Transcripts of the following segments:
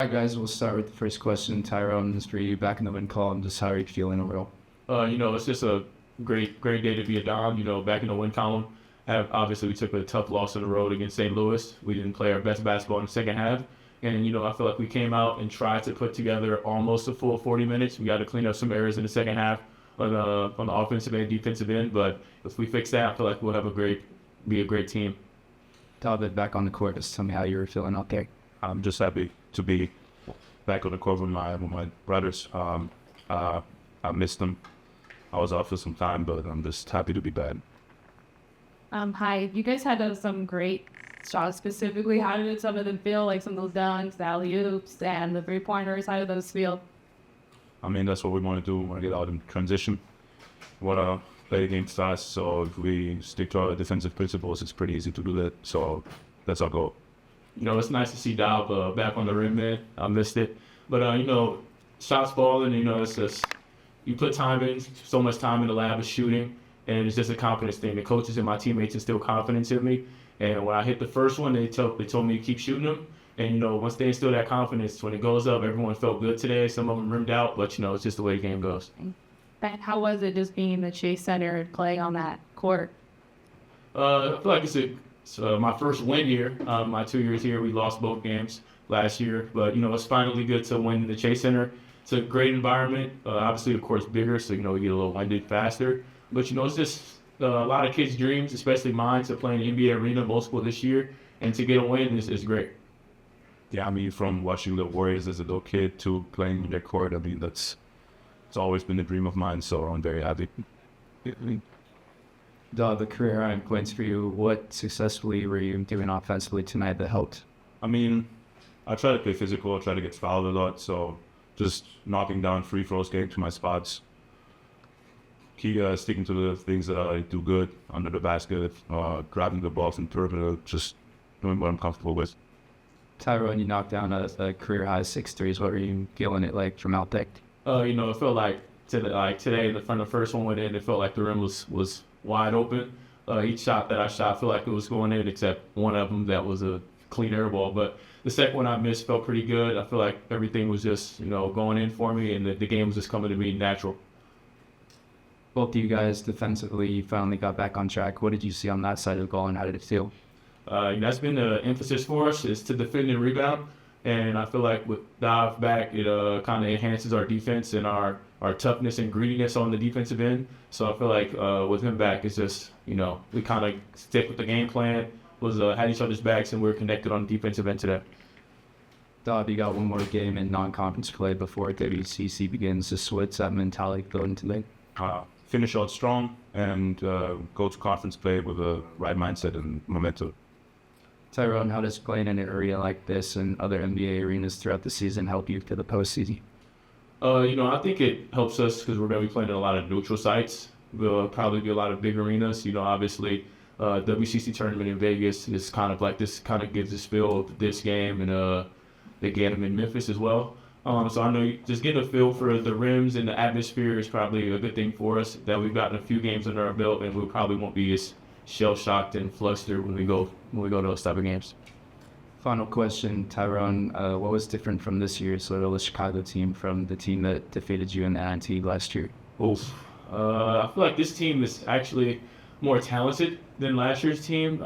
Hi guys, we'll start with the first question. Tyrone, this is for you. Back in the win column, just how are you feeling overall? It's just a great day to be a Dom. Back in the win column. Obviously, we took a tough loss on the road against St. Louis. We didn't play our best basketball in the second half. And, I feel like we came out and tried to put together almost a full 40 minutes. We got to clean up some errors in the second half on the offensive and defensive end. But if we fix that, I feel like we'll be a great team. David, back on the court, just tell me how you were feeling out there. I'm just happy to be back on the court with my brothers. I missed them. I was out for some time, but I'm just happy to be back. Hi, you guys had some great shots specifically. How did some of them feel, like some of those dunks, the alley-oops, and the three-pointers? How did those feel? I mean, that's what we want to do. We want to get out in transition. We want to play the game fast, so if we stick to our defensive principles, it's pretty easy to do that. So that's our goal. It's nice to see Dob back on the rim, man. I missed it. But, shots falling, it's just, you put time in, so much time in the lab of shooting, and it's just a confidence thing. The coaches and my teammates instill confidence in me. And when I hit the first one, they told me to keep shooting them. And, once they instill that confidence, when it goes up, everyone felt good today. Some of them rimmed out, but, it's just the way the game goes. And how was it just being in the Chase Center and playing on that court? I feel like it's my first win here. My 2 years here, we lost both games last year. But, it's finally good to win the Chase Center. It's a great environment. Obviously, the court's bigger, so, we get a little winded faster. But, it's just a lot of kids' dreams, especially mine, to play in the NBA arena multiple this year. And to get a win is great. Yeah, I mean, from watching the Warriors as a little kid to playing in their court, I mean, it's always been a dream of mine, so I'm very happy. The career high points for you. What successfully were you doing offensively tonight that helped? I mean, I try to play physical, I try to get fouled a lot, so just knocking down free throws, getting to my spots. Sticking to the things that I do good under the basket, grabbing the ball from perimeter, just doing what I'm comfortable with. Tyrone, you knocked down a career high 6 threes. What were you feeling it like from out there? It felt like today, the first one went in, it felt like the rim was wide open. Each shot that I shot, I feel like it was going in, except one of them that was a clean air ball. But the second one I missed felt pretty good. I feel like everything was just, going in for me, and the game was just coming to me natural. Both of you guys defensively, you finally got back on track. What did you see on that side of the ball, and how did it feel? That's been the emphasis for us, is to defend and rebound. And I feel like with Dive back, it kind of enhances our defense and our toughness and greediness on the defensive end. So I feel like with him back, it's just, we kind of stick with the game plan, had each other's backs, and we were connected on the defensive end today. Dob, you got one more game in non-conference play before WCC begins. Just what's that mentality going today? Finish out strong and go to conference play with the right mindset and momentum. Tyrone, how does playing in an arena like this and other NBA arenas throughout the season help you to the postseason? I think it helps us because we're going to be playing in a lot of neutral sites. There'll probably be a lot of big arenas. Obviously, WCC tournament in Vegas is kind of like this, kind of gives us feel of this game, and the game in Memphis as well. So I know just getting a feel for the rims and the atmosphere is probably a good thing for us, that we've gotten a few games under our belt, and we probably won't be as shell-shocked and flustered when we go to those type of games. Final question, Tyrone. What was different from this year's Loyola Chicago team from the team that defeated you in the NIT last year? I feel like this team is actually more talented than last year's team.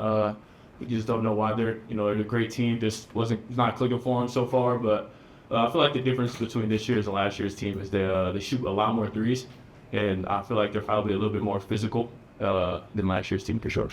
We just don't know why they're a great team. Just not clicking for them so far. But I feel like the difference between this year's and last year's team is they shoot a lot more threes, and I feel like they're probably a little bit more physical than last year's team for sure.